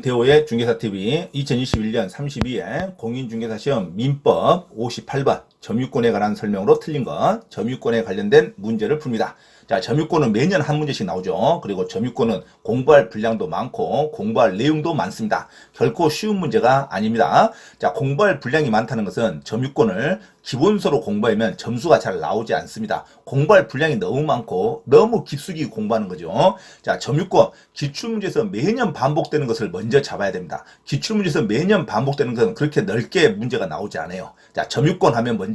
김태호의 중개사TV 2021년 32회 공인중개사 시험 민법 58번 점유권에 관한 설명으로 틀린 것, 점유권에 관련된 문제를 풉니다. 자, 점유권은 매년 한 문제씩 나오죠. 그리고 점유권은 공부할 분량도 많고 공부할 내용도 많습니다. 결코 쉬운 문제가 아닙니다. 자, 공부할 분량이 많다는 것은 점유권을 기본서로 공부하면 점수가 잘 나오지 않습니다. 공부할 분량이 너무 많고 너무 깊숙이 공부하는 거죠. 자, 점유권 기출문제에서 매년 반복되는 것을 먼저 잡아야 됩니다. 기출문제에서 매년 반복되는 것은 그렇게 넓게 문제가 나오지 않아요. 자, 점유권 하면 먼저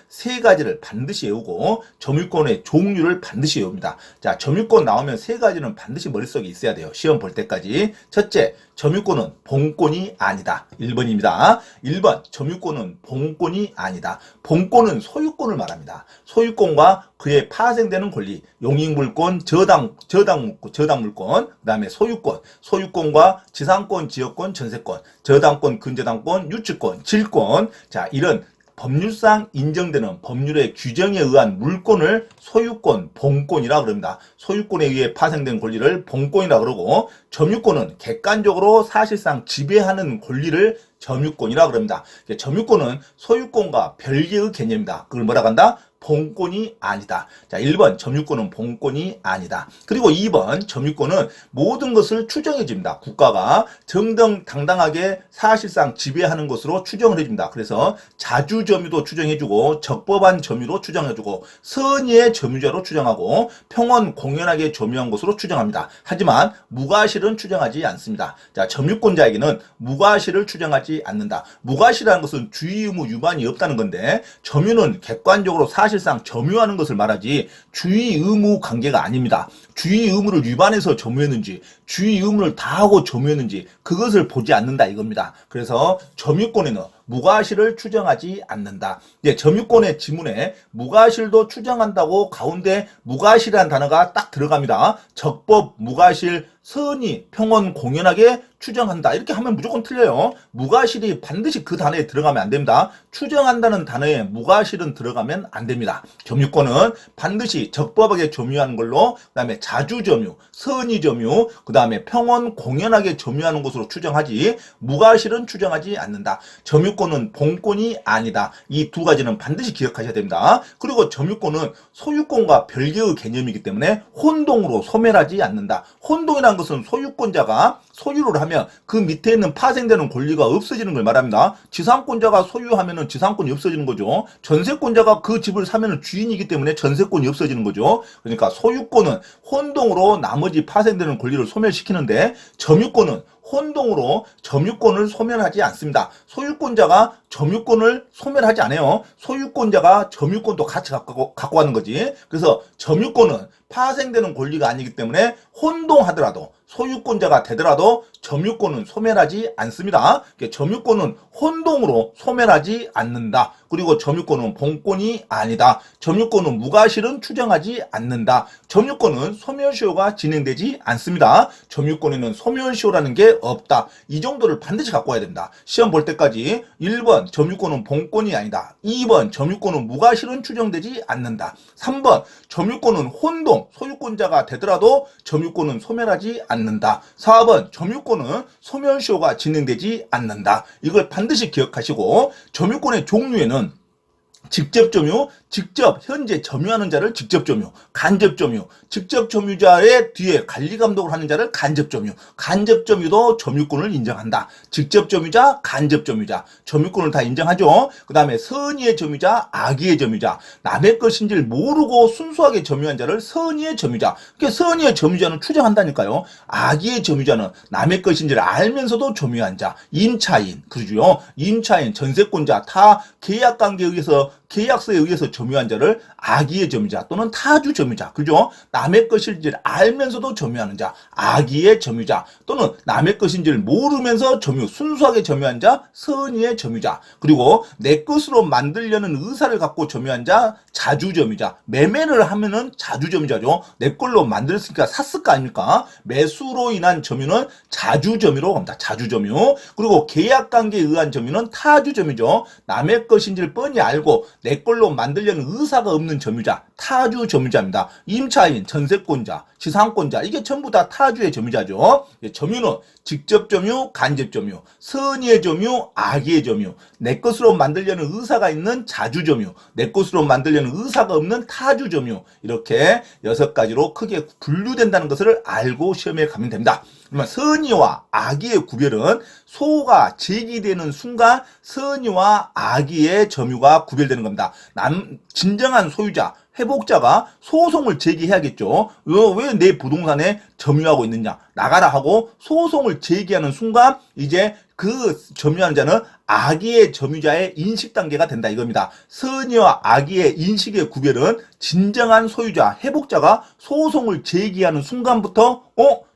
세 가지를 반드시 외우고 점유권의 종류를 반드시 외웁니다. 자, 점유권 나오면 세 가지는 반드시 머릿속에 있어야 돼요. 시험 볼 때까지. 첫째, 점유권은 본권이 아니다. 1번입니다. 1번, 점유권은 본권이 아니다. 본권은 소유권을 말합니다. 소유권과 그에 파생되는 권리, 용익물권, 저당물권, 그 다음에 소유권, 소유권과 지상권, 지역권, 전세권, 저당권, 근저당권, 유치권, 질권. 자, 이런 법률상 인정되는 법률의 규정에 의한 물권을 소유권, 본권이라 그럽니다. 소유권에 의해 파생된 권리를 본권이라 그러고, 점유권은 객관적으로 사실상 지배하는 권리를 점유권이라 그럽니다. 점유권은 소유권과 별개의 개념이다. 그걸 뭐라고 한다? 본권이 아니다. 자, 1번 점유권은 본권이 아니다. 그리고 2번 점유권은 모든 것을 추정해줍니다. 국가가 정정당당하게 사실상 지배하는 것으로 추정을 해줍니다. 그래서 자주점유도 추정해주고 적법한 점유로 추정해주고 선의의 점유자로 추정하고 평온 공연하게 점유한 것으로 추정합니다. 하지만 무과실은 추정하지 않습니다. 자, 점유권자에게는 무과실을 추정하지 않는다. 무과실이라는 것은 주의 의무 위반이 없다는 건데 점유는 객관적으로 사실상 점유하는 것을 말하지 주의 의무 관계가 아닙니다. 주의 의무를 위반해서 점유했는지 주의 의무를 다하고 점유했는지 그것을 보지 않는다 이겁니다. 그래서 점유권에는 무과실을 추정하지 않는다. 예, 점유권의 지문에 무과실도 추정한다고 가운데 무과실이라는 단어가 딱 들어갑니다. 적법, 무과실, 선의, 평온, 공연하게 추정한다. 이렇게 하면 무조건 틀려요. 무과실이 반드시 그 단어에 들어가면 안 됩니다. 추정한다는 단어에 무과실은 들어가면 안 됩니다. 점유권은 반드시 적법하게 점유하는 걸로, 그 다음에 자주점유, 선의점유, 그 다음에 평온, 공연하게 점유하는 것으로 추정하지 무과실은 추정하지 않는다. 점유권은 본권이 아니다. 이 두 가지는 반드시 기억하셔야 됩니다. 그리고 점유권은 소유권과 별개의 개념이기 때문에 혼동으로 소멸하지 않는다. 혼동이라는 것은 소유권자가 소유를 하면 그 밑에 있는 파생되는 권리가 없어지는 걸 말합니다. 지상권자가 소유하면은 지상권이 없어지는 거죠. 전세권자가 그 집을 사면은 주인이기 때문에 전세권이 없어지는 거죠. 그러니까 소유권은 혼동으로 나머지 파생되는 권리를 소멸시키는데 점유권은 혼동으로 점유권을 소멸하지 않습니다. 소유권자가 점유권을 소멸하지 않아요. 소유권자가 점유권도 같이 갖고 가는 거지. 그래서 점유권은 파생되는 권리가 아니기 때문에 혼동하더라도 소유권자가 되더라도 점유권은 소멸하지 않습니다. 점유권은 혼동으로 소멸하지 않는다. 그리고 점유권은 본권이 아니다. 점유권은 무과실은 추정하지 않는다. 점유권은 소멸시효가 진행되지 않습니다. 점유권에는 소멸시효라는 게 없다. 이 정도를 반드시 갖고 와야 됩니다. 시험 볼 때까지 1번 점유권은 본권이 아니다. 2번 점유권은 무과실은 추정되지 않는다. 3번 점유권은 혼동, 소유권자가 되더라도 점유권은 소멸하지 않는다. 4번 점유권은 소멸시효가 진행되지 않는다. 이걸 반드시 기억하시고 점유권의 종류에는 직접 점유, 직접 현재 점유하는 자를 직접 점유, 간접 점유, 직접 점유자의 뒤에 관리 감독을 하는 자를 간접 점유, 간접 점유도 점유권을 인정한다. 직접 점유자, 간접 점유자, 점유권을 다 인정하죠. 그 다음에 선의의 점유자, 악의의 점유자, 남의 것인지를 모르고 순수하게 점유한 자를 선의의 점유자. 그러니까 선의의 점유자는 추정한다니까요. 악의의 점유자는 남의 것인지를 알면서도 점유한 자, 임차인, 그러죠. 임차인, 전세권자, 타 계약관계에 의해서 계약서에 의해서 점유한 자를 악의의 점유자 또는 타주 점유자, 그죠? 남의 것인지를 알면서도 점유하는 자, 악의의 점유자 또는 남의 것인지를 모르면서 순수하게 점유한 자, 선의의 점유자. 그리고 내 것으로 만들려는 의사를 갖고 점유한 자, 자주 점유자. 매매를 하면은 자주 점유자죠. 내 걸로 만들었으니까 샀을 거 아닙니까? 매수로 인한 점유는 자주 점유로 갑니다. 자주 점유. 그리고 계약 관계에 의한 점유는 타주 점유죠. 남의 것인지를 뻔히 알고 내 걸로 만들려는 의사가 없는 점유자, 타주 점유자입니다. 임차인, 전세권자, 지상권자 이게 전부 다 타주의 점유자죠. 점유는 직접 점유, 간접 점유, 선의의 점유, 악의의 점유, 내 것으로 만들려는 의사가 있는 자주 점유, 내 것으로 만들려는 의사가 없는 타주 점유 이렇게 6가지로 크게 분류된다는 것을 알고 시험에 가면 됩니다. 그러면 선의와 악의의 구별은 소가 제기되는 순간 선의와 악의의 점유가 구별되는 겁니다. 진정한 소유자, 회복자가 소송을 제기해야겠죠. 왜 내 부동산에 점유하고 있느냐 나가라 하고 소송을 제기하는 순간 이제 그 점유하는 자는 악의의 점유자의 인식 단계가 된다 이겁니다. 선의와 악의의 인식의 구별은 진정한 소유자, 회복자가 소송을 제기하는 순간부터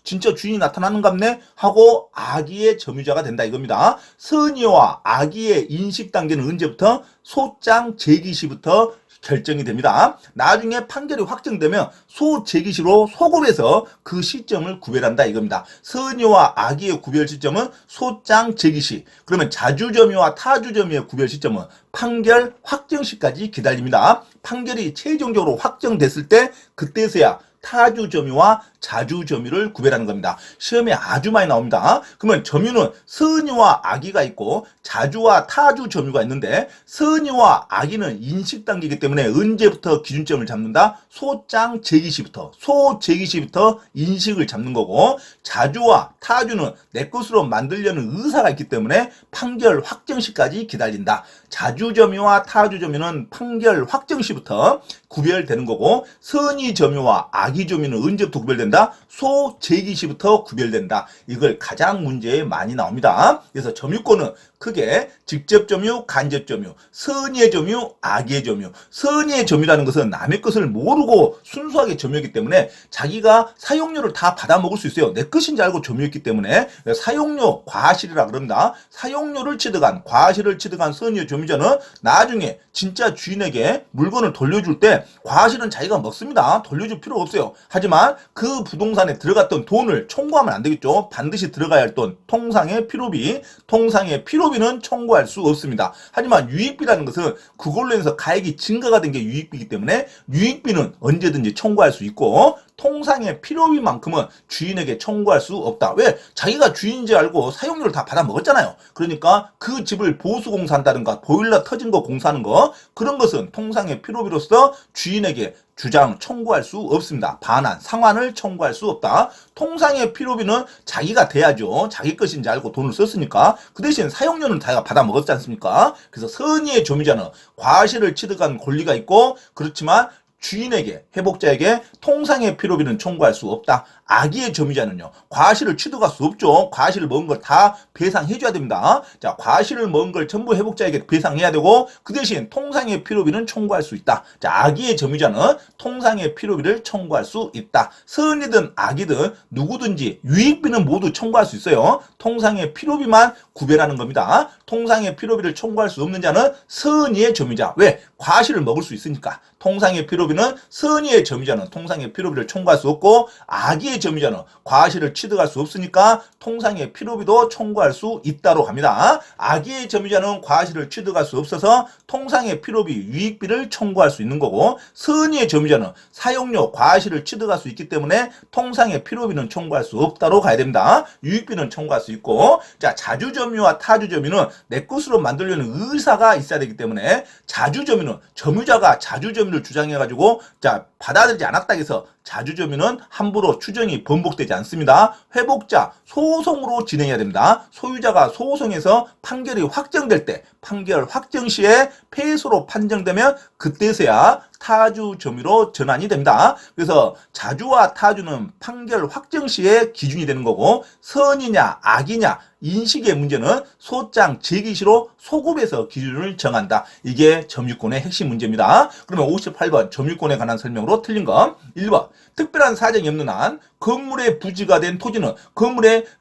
진짜 주인이 나타나는갑네 하고 악의의 점유자가 된다 이겁니다. 선의와 악의의 인식 단계는 언제부터? 소장 제기 시부터 결정이 됩니다. 나중에 판결이 확정되면 소제기시로 소급해서 그 시점을 구별한다 이겁니다. 선의와 악의의 구별 시점은 소장 제기시. 그러면 자주점유와 타주점유의 구별 시점은 판결 확정시까지 기다립니다. 판결이 최종적으로 확정됐을 때 그때서야 타주 점유와 자주 점유를 구별하는 겁니다. 시험에 아주 많이 나옵니다. 그러면 점유는 선의와 악의가 있고 자주와 타주 점유가 있는데 선의와 악의는 인식 단계이기 때문에 언제부터 기준점을 잡는다? 소장 제기시부터 소제기시부터 인식을 잡는 거고 자주와 타주는 내 것으로 만들려는 의사가 있기 때문에 판결 확정시까지 기다린다. 자주 점유와 타주 점유는 판결 확정시부터 구별되는 거고 선의 점유와 악의 점유는 언제부터 구별된다? 소제기시부터 구별된다. 이걸 가장 문제에 많이 나옵니다. 그래서 점유권은 크게 직접 점유, 간접 점유, 선의의 점유, 악의의 점유. 선의의 점유라는 것은 남의 것을 모르고 순수하게 점유했기 때문에 자기가 사용료를 다 받아먹을 수 있어요. 내 것인지 알고 점유했기 때문에 사용료, 과실이라 그럽니다. 사용료를 취득한, 과실을 취득한 선의의 점유자는 나중에 진짜 주인에게 물건을 돌려줄 때 과실은 자기가 먹습니다. 돌려줄 필요 없어요. 하지만 그 부동산에 들어갔던 돈을 청구하면 안 되겠죠. 반드시 들어가야 할 돈, 통상의 필요비, 통상의 필요비는 청구할 수 없습니다. 하지만 유익비라는 것은 그걸로 해서 가액이 증가가 된 게 유익비이기 때문에 유익비는 언제든지 청구할 수 있고 통상의 필요비만큼은 주인에게 청구할 수 없다. 왜? 자기가 주인인지 알고 사용료를 다 받아 먹었잖아요. 그러니까 그 집을 보수공사한다든가 보일러 터진 거 공사하는 거 그런 것은 통상의 필요비로서 주인에게 주장 청구할 수 없습니다. 반환, 상환을 청구할 수 없다. 통상의 필요비는 자기가 돼야죠. 자기 것인지 알고 돈을 썼으니까. 그 대신 사용료는 자기가 받아 먹었지 않습니까? 그래서 선의의 점유자는 과실을 취득한 권리가 있고 그렇지만 주인에게, 회복자에게 통상의 필요비는 청구할 수 없다. 악의의 점유자는요, 과실을 취득할 수 없죠. 과실을 먹은 걸 다 배상해줘야 됩니다. 자, 과실을 먹은 걸 전부 회복자에게 배상해야 되고, 그 대신 통상의 필요비는 청구할 수 있다. 자, 악의의 점유자는 통상의 필요비를 청구할 수 있다. 선이든 악이든 누구든지 유익비는 모두 청구할 수 있어요. 통상의 필요비만 구별하는 겁니다. 통상의 필요비를 청구할 수 없는 자는 선의의 점유자. 왜? 과실을 먹을 수 있으니까. 통상의 필요비는 선의의 점유자는 통상의 필요비를 청구할 수 없고 악의의 점유자는 과실을 취득할 수 없으니까 통상의 필요비도 청구할 수 있다로 갑니다. 악의의 점유자는 과실을 취득할 수 없어서 통상의 필요비, 유익비를 청구할 수 있는 거고 선의의 점유자는 사용료, 과실을 취득할 수 있기 때문에 통상의 필요비는 청구할 수 없다로 가야 됩니다. 유익비는 청구할 수 있고 자, 자주점유와 타주점유는 내 것으로 만들려는 의사가 있어야 되기 때문에 자주점유는 점유자가 자주점유를 주장해가지고 자 받아들이지 않았다 해서 자주점유는 함부로 추정이 번복되지 않습니다. 회복자 소송으로 진행해야 됩니다. 소유자가 소송에서 판결이 확정될 때 판결 확정 시에 패소로 판정되면 그때서야 타주 점유로 전환이 됩니다. 그래서 자주와 타주는 판결 확정 시에 기준이 되는 거고 선이냐 악이냐 인식의 문제는 소장 제기시로 소급해서 기준을 정한다. 이게 점유권의 핵심 문제입니다. 그러면 58번 점유권에 관한 설명으로 틀린 거 1번 특별한 사정이 없는 한 건물의 부지가 된 토지는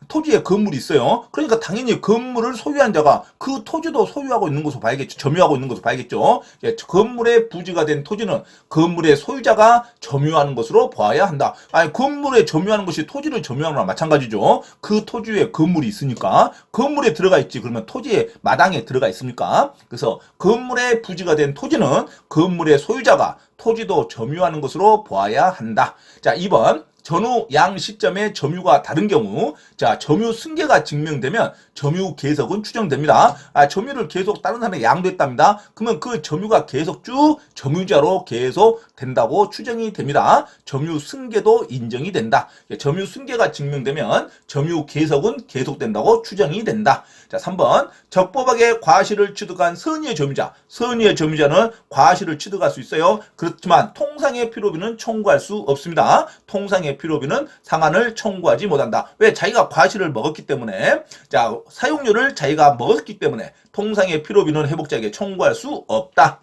토지에 건물이 있어요. 그러니까 당연히 건물을 소유한 자가 그 토지도 소유하고 있는 것으로 봐야겠죠. 점유하고 있는 것으로 봐야겠죠. 예, 건물의 부지가 된 토지는 건물의 소유자가 점유하는 것으로 봐야 한다. 아니, 건물에 점유하는 것이 토지를 점유하는 거랑 마찬가지죠. 그 토지 위에 건물이 있으니까 건물에 들어가 있지. 그러면 토지의 마당에 들어가 있습니까? 그래서 건물의 부지가 된 토지는 건물의 소유자가 토지도 점유하는 것으로 보아야 한다. 자, 2번. 전후 양 시점의 점유가 다른 경우, 자, 점유 승계가 증명되면 점유 계속은 추정됩니다. 점유를 계속 다른 사람에 양도했답니다. 그러면 그 점유가 계속 쭉 점유자로 계속 된다고 추정이 됩니다. 점유 승계도 인정이 된다. 점유 승계가 증명되면 점유 계속은 계속된다고 추정이 된다. 자, 3번. 적법하게 과실을 취득한 선의의 점유자. 선의의 점유자는 과실을 취득할 수 있어요. 그렇지만 통상의 필요비는 청구할 수 없습니다. 통상의 필요비는 상한을 청구하지 못한다. 왜? 자기가 과실을 먹었기 때문에. 자, 사용료를 자기가 먹었기 때문에 통상의 필요비는 회복자에게 청구할 수 없다.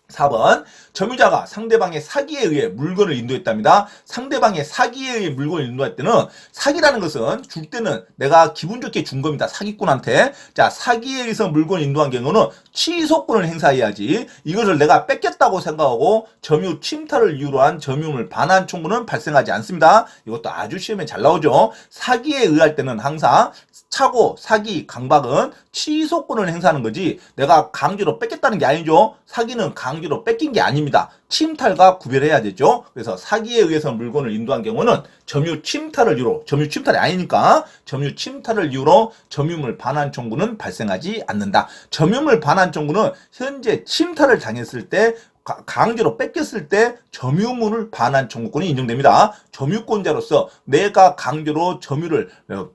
4번. 점유자가 상대방의 사기에 의해 물건을 인도했답니다. 상대방의 사기에 의해 물건을 인도할 때는 사기라는 것은 줄 때는 내가 기분 좋게 준 겁니다. 사기꾼한테. 자, 사기에 의해서 물건을 인도한 경우는 취소권을 행사해야지. 이것을 내가 뺏겼다고 생각하고 점유 침탈을 이유로 한 점유물 반환 청구는 발생하지 않습니다. 이것도 아주 시험에 잘 나오죠. 사기에 의할 때는 항상 차고, 사기, 강박은 취소권을 행사하는 거지 내가 강제로 뺏겼다는 게 아니죠. 사기는 강제로 뺏긴 게 아닙니다. 침탈과 구별해야 되죠. 그래서 사기에 의해서 물건을 인도한 경우는 점유 침탈을 이유로, 점유 침탈이 아니니까 점유 침탈을 이유로 점유물 반환 청구는 발생하지 않는다. 점유물 반환 청구는 현재 침탈을 당했을 때 강제로 뺏겼을 때 점유물을 반환 청구권이 인정됩니다. 점유권자로서 내가 강제로 점유를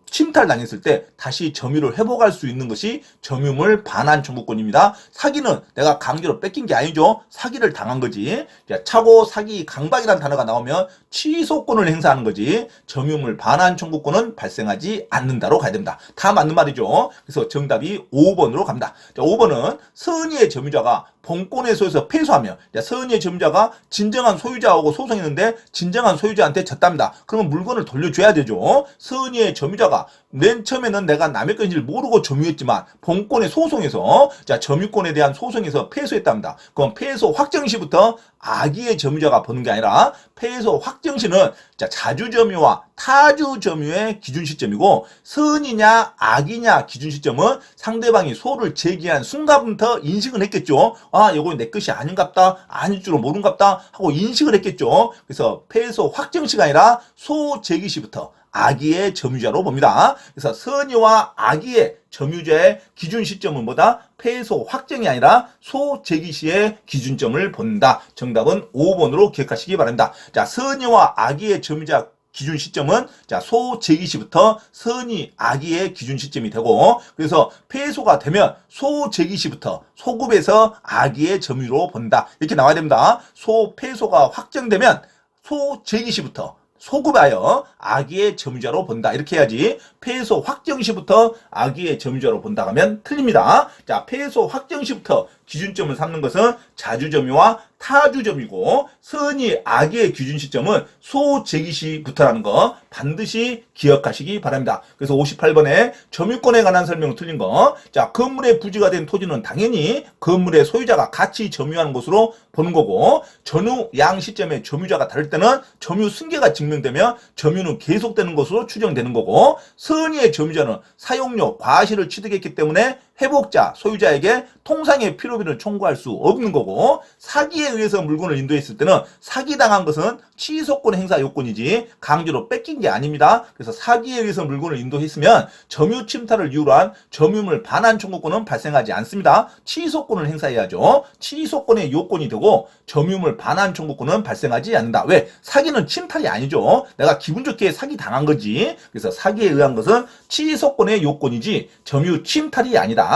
침탈당했을 때 다시 점유를 회복할 수 있는 것이 점유물 반환 청구권입니다. 사기는 내가 강제로 뺏긴 게 아니죠. 사기를 당한 거지. 차고, 사기, 강박이라는 단어가 나오면 취소권을 행사하는 거지 점유물 반환 청구권은 발생하지 않는다로 가야 됩니다. 다 맞는 말이죠. 그래서 정답이 5번으로 갑니다. 자, 5번은 선의의 점유자가 본권에 소해서 패소하며 선의의 점유자가 진정한 소유자하고 소송했는데 진정한 소유자한테 졌답니다. 그러면 물건을 돌려줘야 되죠. 선의의 점유자가 맨 처음에는 내가 남의 건지를 모르고 점유했지만 본권에 소송해서 자, 점유권에 대한 소송에서 패소했답니다. 그럼 패소 확정 시부터 악의의 점유자가 보는 게 아니라 패소 확정 시는 자, 자주 점유와 타주 점유의 기준 시점이고 선이냐 악이냐 기준 시점은 상대방이 소를 제기한 순간부터 인식은 했겠죠. 아, 이거 내 것이 아닌갑다, 아닐 줄은 모른갑다 하고 인식을 했겠죠. 그래서 패소 확정 시가 아니라 소 제기 시부터 악의의 점유자로 봅니다. 그래서 선의와 악의의 점유자의 기준 시점은 뭐다? 패소 확정이 아니라 소 제기 시의 기준점을 본다. 정답은 5번으로 기억하시기 바랍니다. 자, 선의와 악의의 점유자 기준 시점은 자, 소 제기 시부터 선의, 악의의 기준 시점이 되고 그래서 패소가 되면 소 제기 시부터 소급에서 악의의 점유로 본다. 이렇게 나와야 됩니다. 소 패소가 확정되면 소 제기 시부터 소급하여 악의의 점유자로 본다. 이렇게 해야지. 패소 확정 시부터 악의의 점유자로 본다 하면 틀립니다. 자, 패소 확정 시부터 기준점을 삼는 것은 자주점유와 타주점이고 선의, 악의의 기준 시점은 소제기 시부터라는 거 반드시 기억하시기 바랍니다. 그래서 58번에 점유권에 관한 설명을 틀린 거. 자, 건물의 부지가 된 토지는 당연히 건물의 소유자가 같이 점유하는 것으로 보는 거고 전후 양 시점의 점유자가 다를 때는 점유 승계가 증명되면 점유는 계속되는 것으로 추정되는 거고 선의의 점유자는 사용료, 과실을 취득했기 때문에 회복자, 소유자에게 통상의 필요비를 청구할 수 없는 거고 사기에 의해서 물건을 인도했을 때는 사기당한 것은 취소권 행사 요건이지 강제로 뺏긴 게 아닙니다. 그래서 사기에 의해서 물건을 인도했으면 점유 침탈을 이유로 한 점유물 반환 청구권은 발생하지 않습니다. 취소권을 행사해야죠. 취소권의 요건이 되고 점유물 반환 청구권은 발생하지 않는다. 왜? 사기는 침탈이 아니죠. 내가 기분 좋게 사기 당한 거지. 그래서 사기에 의한 것은 취소권의 요건이지 점유 침탈이 아니다.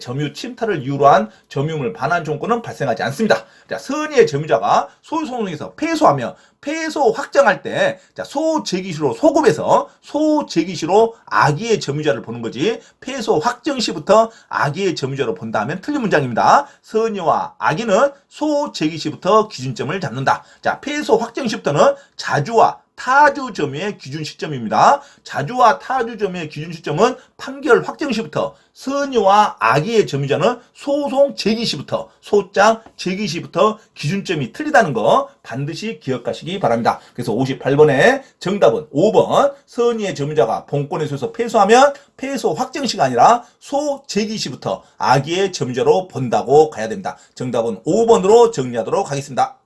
점유 침탈을 이유로 한 점유물 반환 청구권은 발생하지 않습니다. 자, 선의의 점유자가 소유소송에서 패소하며 패소 확정할 때 자, 소제기시로 소급해서 소제기시로 악의의 점유자를 보는 거지 패소 확정 시부터 악의의 점유자로 본다 하면 틀린 문장입니다. 선의와 악의는 소제기시부터 기준점을 잡는다. 자, 패소 확정 시부터는 자주와 타주 점유의 기준 시점입니다. 자주와 타주 점유의 기준 시점은 판결 확정 시부터, 선유와 악의의 점유자는 소송 제기 시부터, 소장 제기 시부터 기준점이 틀리다는 거 반드시 기억하시기 바랍니다. 그래서 58번에 정답은 5번 선의의 점유자가 본권에 서서 패소하면 패소 확정 시가 아니라 소 제기 시부터 악의의 점유자로 본다고 가야 됩니다. 정답은 5번으로 정리하도록 하겠습니다.